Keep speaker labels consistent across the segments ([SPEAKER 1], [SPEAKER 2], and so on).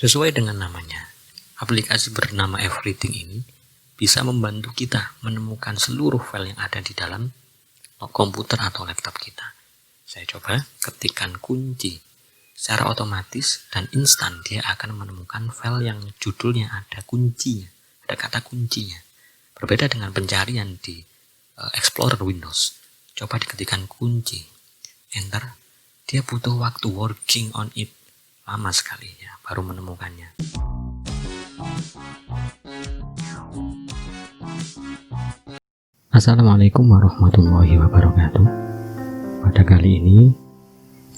[SPEAKER 1] Sesuai dengan namanya, aplikasi bernama Everything ini bisa membantu kita menemukan seluruh file yang ada di dalam komputer atau laptop kita. Saya coba ketikkan kunci. Secara otomatis dan instan dia akan menemukan file yang judulnya ada kuncinya, ada kata kuncinya. Berbeda dengan pencarian di Explorer Windows. Coba diketikkan kunci, enter, dia butuh waktu working on it lama sekali ya, baru menemukannya. Assalamualaikum warahmatullahi wabarakatuh. Pada kali ini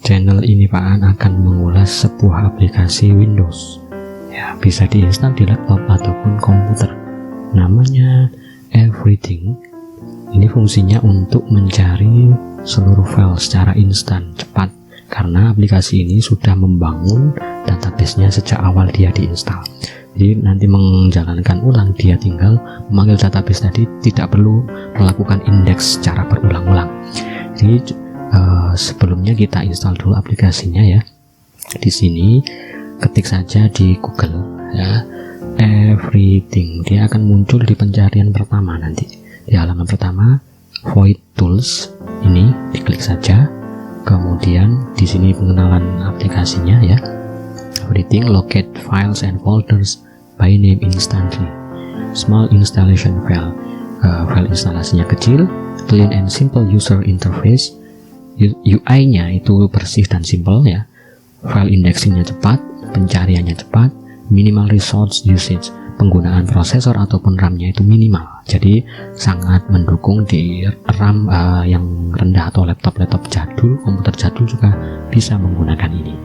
[SPEAKER 1] channel ini Pak An akan mengulas sebuah aplikasi Windows ya, bisa diinstal di laptop ataupun komputer, namanya Everything. Ini fungsinya untuk mencari seluruh file secara instan, cepat, karena aplikasi ini sudah membangun database-nya sejak awal dia diinstal. Jadi nanti menjalankan ulang, dia tinggal memanggil database tadi, tidak perlu melakukan indeks secara berulang-ulang. Jadi sebelumnya kita install dulu aplikasinya ya. Di sini ketik saja di Google ya, Everything. Dia akan muncul di pencarian pertama nanti. Di halaman pertama, Void Tools, ini diklik saja. Kemudian di sini pengenalan aplikasinya ya. Everything, locate files and folders by name instantly. Small installation file. File instalasinya kecil, clean and simple user interface. UI-nya itu bersih dan simple ya. File indexingnya cepat, pencariannya cepat, minimal resource usage. Penggunaan prosesor ataupun RAM-nya itu minimal, jadi sangat mendukung di RAM yang rendah atau laptop-laptop jadul, komputer jadul juga bisa menggunakan ini.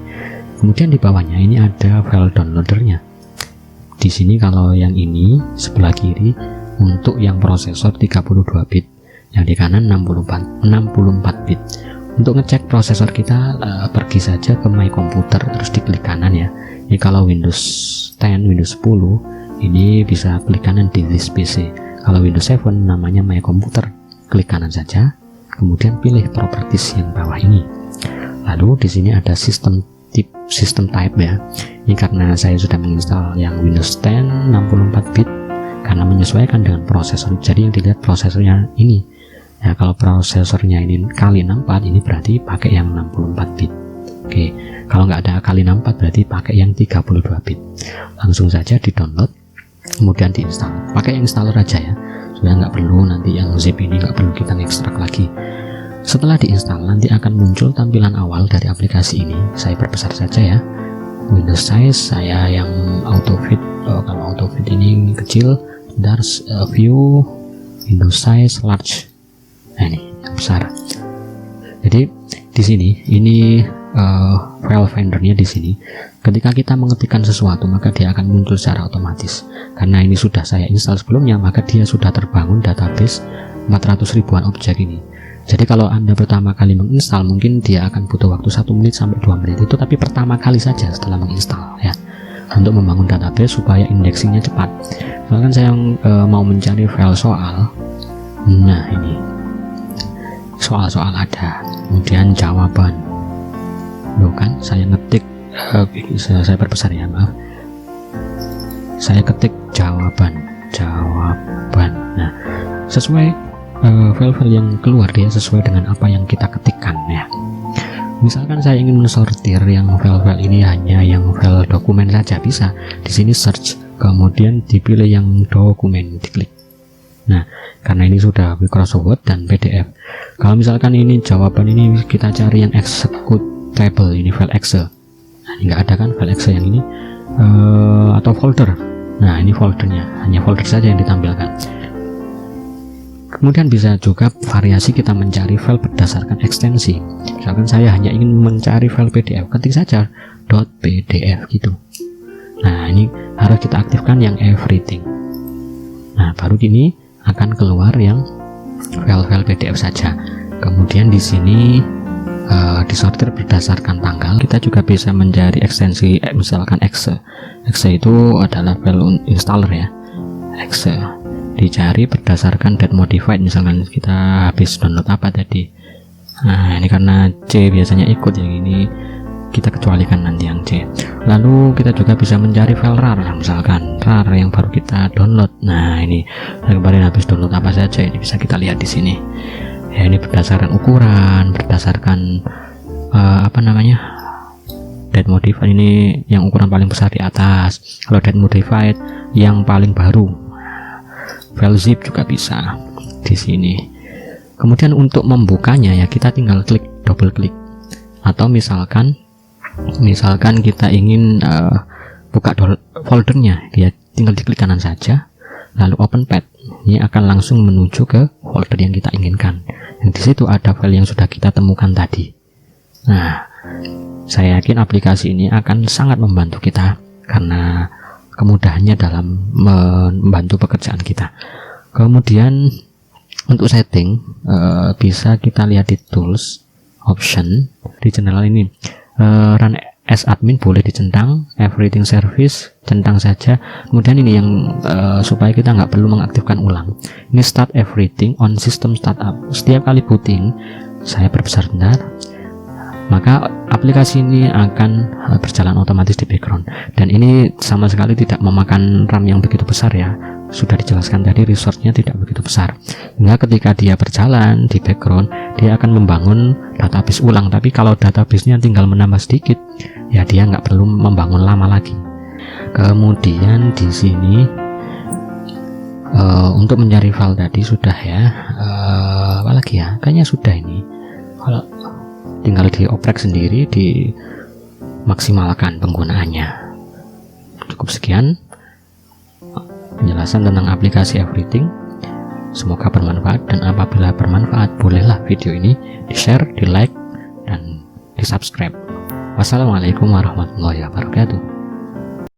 [SPEAKER 1] Kemudian di bawahnya ini ada file downloadernya. Di sini kalau yang ini sebelah kiri untuk yang prosesor 32 bit, yang di kanan 64 bit. Untuk ngecek prosesor kita pergi saja ke My Computer, terus diklik kanan ya. Ini kalau Windows 10, Windows 10 ini bisa klik kanan di This PC. Kalau Windows 7 namanya My Computer, klik kanan saja, kemudian pilih properties yang bawah ini. Lalu di sini ada system type ya. Ini karena saya sudah menginstal yang Windows 10 64 bit karena menyesuaikan dengan prosesor. Jadi yang dilihat prosesornya ini. Ya, kalau prosesornya ini kali 64, ini berarti pakai yang 64 bit. Oke, kalau nggak ada kali 64 berarti pakai yang 32 bit. Langsung saja di-download, kemudian diinstal. Pakai yang installer aja ya, sudah nggak perlu nanti yang zip ini nggak perlu kita ekstrak lagi. Setelah diinstal nanti akan muncul tampilan awal dari aplikasi ini. Saya perbesar saja ya. Windows size saya yang auto fit. Kalau auto fit ini kecil, Dars view Windows size large. Nah ini yang besar. Jadi di sini ini file findernya di sini. Ketika kita mengetikkan sesuatu maka dia akan muncul secara otomatis. Karena ini sudah saya install sebelumnya, maka dia sudah terbangun database 400 ribuan objek ini. Jadi kalau Anda pertama kali menginstal mungkin dia akan butuh waktu 1 menit sampai 2 menit itu, tapi pertama kali saja setelah menginstal ya, untuk membangun database supaya indexingnya cepat. Misalkan saya mau mencari file soal, nah ini soal-soal ada, kemudian jawaban. Loh kan saya ngetik, saya perbesar ya, maaf. Saya ketik jawaban. Nah, sesuai file-file yang keluar dia sesuai dengan apa yang kita ketikkan ya. Misalkan saya ingin mensortir yang file-file ini hanya yang file dokumen saja, bisa di sini search, kemudian dipilih yang dokumen, diklik. Nah, karena ini sudah Microsoft Word dan PDF. Kalau misalkan ini jawaban ini kita cari yang executable, ini file Excel. Nah, ini nggak ada kan file Excel yang ini, atau folder. Nah, ini foldernya, hanya folder saja yang ditampilkan. Kemudian bisa juga variasi kita mencari file berdasarkan ekstensi. Misalkan saya hanya ingin mencari file PDF, ketik saja .pdf gitu. Nah, ini harus kita aktifkan yang Everything. Nah, baru gini akan keluar yang file-file PDF saja. Kemudian di sini disortir berdasarkan tanggal. Kita juga bisa mencari ekstensi, misalkan exe. Exe itu adalah file installer ya. Exe dicari berdasarkan date modified. Misalkan kita habis download apa tadi. Nah, ini karena C biasanya ikut yang ini kita kecualikan nanti yang C. Lalu kita juga bisa mencari file RAR, misalkan RAR yang baru kita download. Nah ini saya kemarin habis download apa saja, ini bisa kita lihat di sini ya. Ini berdasarkan ukuran, berdasarkan date modified, ini yang ukuran paling besar di atas. Kalau date modified yang paling baru. File zip juga bisa di sini. Kemudian untuk membukanya ya kita tinggal klik, double klik, atau misalkan kita ingin buka foldernya ya, tinggal diklik kanan saja lalu open path. Ini akan langsung menuju ke folder yang kita inginkan, yang di situ ada file yang sudah kita temukan tadi. Nah, saya yakin aplikasi ini akan sangat membantu kita karena kemudahannya dalam membantu pekerjaan kita. Kemudian untuk setting bisa kita lihat di tools option di channel ini. Run as admin boleh dicentang, everything service centang saja. Kemudian ini yang supaya kita nggak perlu mengaktifkan ulang, ini start everything on system startup. Setiap kali booting saya perbesar benar, maka aplikasi ini akan berjalan otomatis di background, dan ini sama sekali tidak memakan RAM yang begitu besar ya. Sudah dijelaskan tadi, resource-nya tidak begitu besar, sehingga ketika dia berjalan di background dia akan membangun database ulang. Tapi kalau database-nya tinggal menambah sedikit ya, dia nggak perlu membangun lama lagi. Kemudian di sini untuk mencari file tadi sudah ya. Apalagi ya, kayaknya sudah ini. Kalau tinggal dioprek sendiri, dimaksimalkan penggunaannya. Cukup sekian penjelasan tentang aplikasi Everything. Semoga bermanfaat, dan apabila bermanfaat bolehlah video ini di-share, di-like, dan di-subscribe. Wassalamualaikum warahmatullahi wabarakatuh.